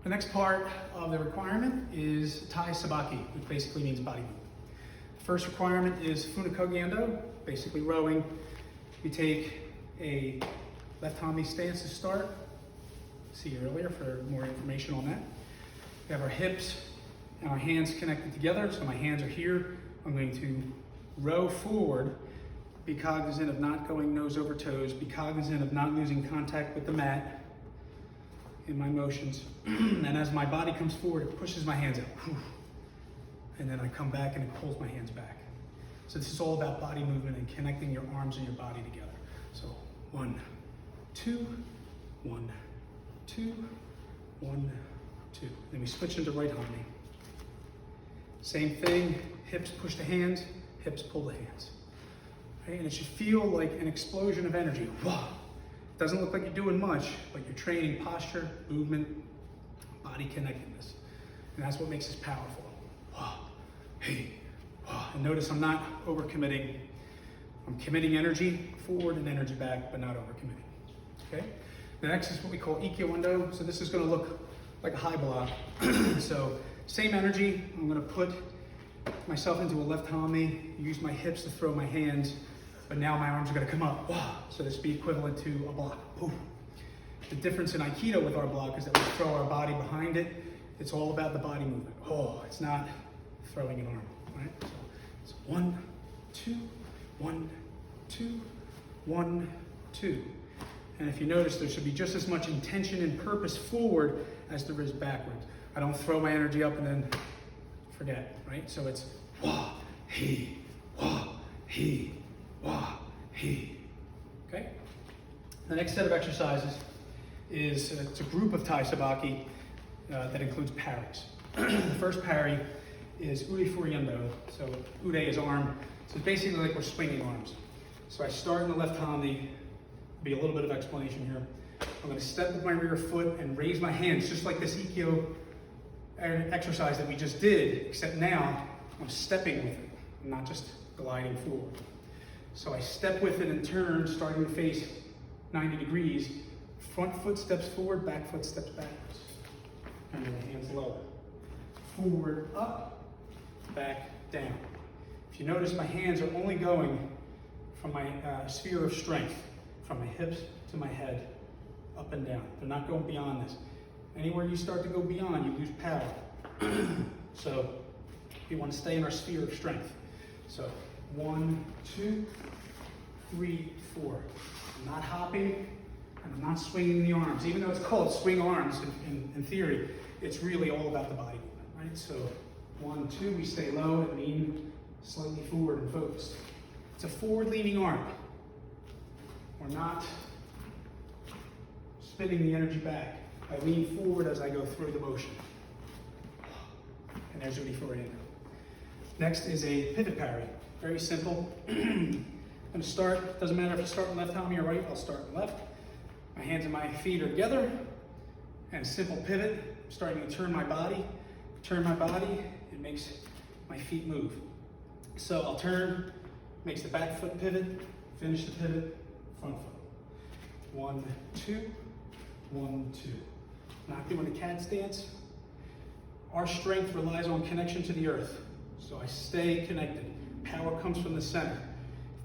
The next part of the requirement is Tai Sabaki, which basically means body movement. The first requirement is Ikkyo Undo, basically rowing. We take a left hami stance to start. See you earlier for more information on that. We have our hips and our hands connected together. So my hands are here. I'm going to row forward, be cognizant of not going nose over toes, be cognizant of not losing contact with the mat in my motions. And as my body comes forward, it pushes my hands out. And then I come back and it pulls my hands back. So this is all about body movement and connecting your arms and your body together. So 1, 2, 1, 2, 1, 2. Then we switch into right hami. Same thing, hips push the hands, hips pull the hands. Okay? And it should feel like an explosion of energy. Wow. Doesn't look like you're doing much, but you're training posture, movement, body connectedness. And that's what makes this powerful. Wow. Hey. Wow. And notice I'm not overcommitting. I'm committing energy forward and energy back, but not overcommitting. Okay? The next is what we call Ikkyo Undo. So this is going to look like a high block. So same energy. I'm going to put myself into a left hami, use my hips to throw my hands, but now my arms are going to come up. Wow. So this would be equivalent to a block. Boom. The difference in Aikido with our block is that we throw our body behind it. It's all about the body movement. Oh, it's not throwing an arm. Right? So it's 1, 2, 1, 2, 1, 2. And if you notice, there should be just as much intention and purpose forward as there is backwards. I don't throw my energy up and then forget, right? So it's wah, he, wah, he, wah, he. Okay? The next set of exercises is it's a group of Tai Sabaki that includes parries. The first parry is furi Undo. So ude is arm. So it's basically like we're swinging arms. So I start in the left hami. Be a little bit of explanation here. I'm going to step with my rear foot and raise my hands, just like this Ikkyo exercise that we just did, except now I'm stepping with it. I'm not just gliding forward. So I step with it and turn, starting to face 90 degrees. Front foot steps forward, back foot steps backwards. And then the hands lower. Forward, up, back, down. If you notice, my hands are only going from my sphere of strength, from my hips to my head, up and down. They're not going beyond this. Anywhere you start to go beyond, you lose power. So we want to stay in our sphere of strength. So 1, 2, 3, 4. I'm not hopping, and I'm not swinging the arms. Even though it's called swing arms in theory, it's really all about the body movement, right? So 1, 2, we stay low and lean slightly forward and focused. It's a forward leaning arm. We're not spinning the energy back. I lean forward as I go through the motion. And there's Udi Furi. Next is a pivot parry. Very simple. I'm going to start, doesn't matter if I start in left hami or right, I'll start in left. My hands and my feet are together. And a simple pivot, starting to turn my body. Turn my body, it makes my feet move. So I'll turn, makes the back foot pivot, finish the pivot, front foot. 1, 2, 1, 2. Not doing a cat stance. Our strength relies on connection to the earth. So I stay connected. Power comes from the center.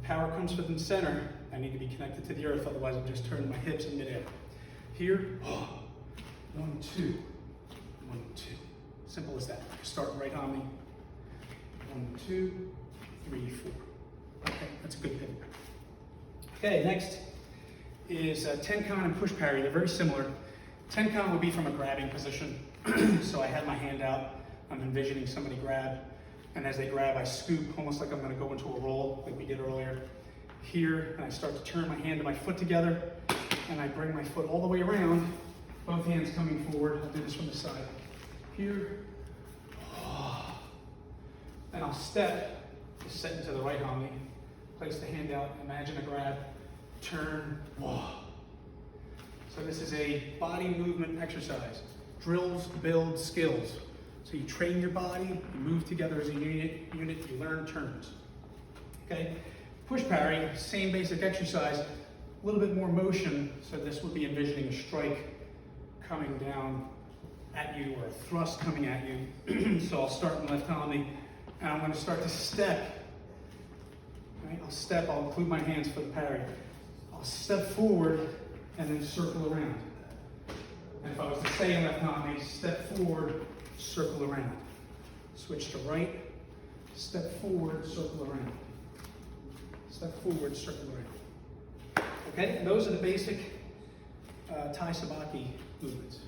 If power comes from the center, I need to be connected to the earth, otherwise I'm just turning my hips in midair. Here, 1, 2, 1, 2. Simple as that. Start right hami. 1, 2, 3, 4. Okay, that's a good pivot. Okay, next is Tenkan and push parry. They're very similar. Tenkan would be from a grabbing position. So I have my hand out. I'm envisioning somebody grab. And as they grab, I scoop, almost like I'm going to go into a roll, like we did earlier. Here, and I start to turn my hand and my foot together. And I bring my foot all the way around. Both hands coming forward. I'll do this from the side. Here. And I'll step, set into the right hami. Place the hand out, imagine a grab, turn, So this is a body movement exercise. Drills build skills. So you train your body, you move together as a unit, you learn turns. Okay? Push parry, same basic exercise, a little bit more motion. So this would be envisioning a strike coming down at at you or a thrust coming at you. So I'll start in the left column and I'm going to start to step. Right? I'll step, I'll include my hands for the parry. I'll step forward and then circle around. And if I was to stay in left column, step forward, circle around. Switch to right, step forward, circle around. Step forward, circle around. Okay, and those are the basic Thai Sabaki movements.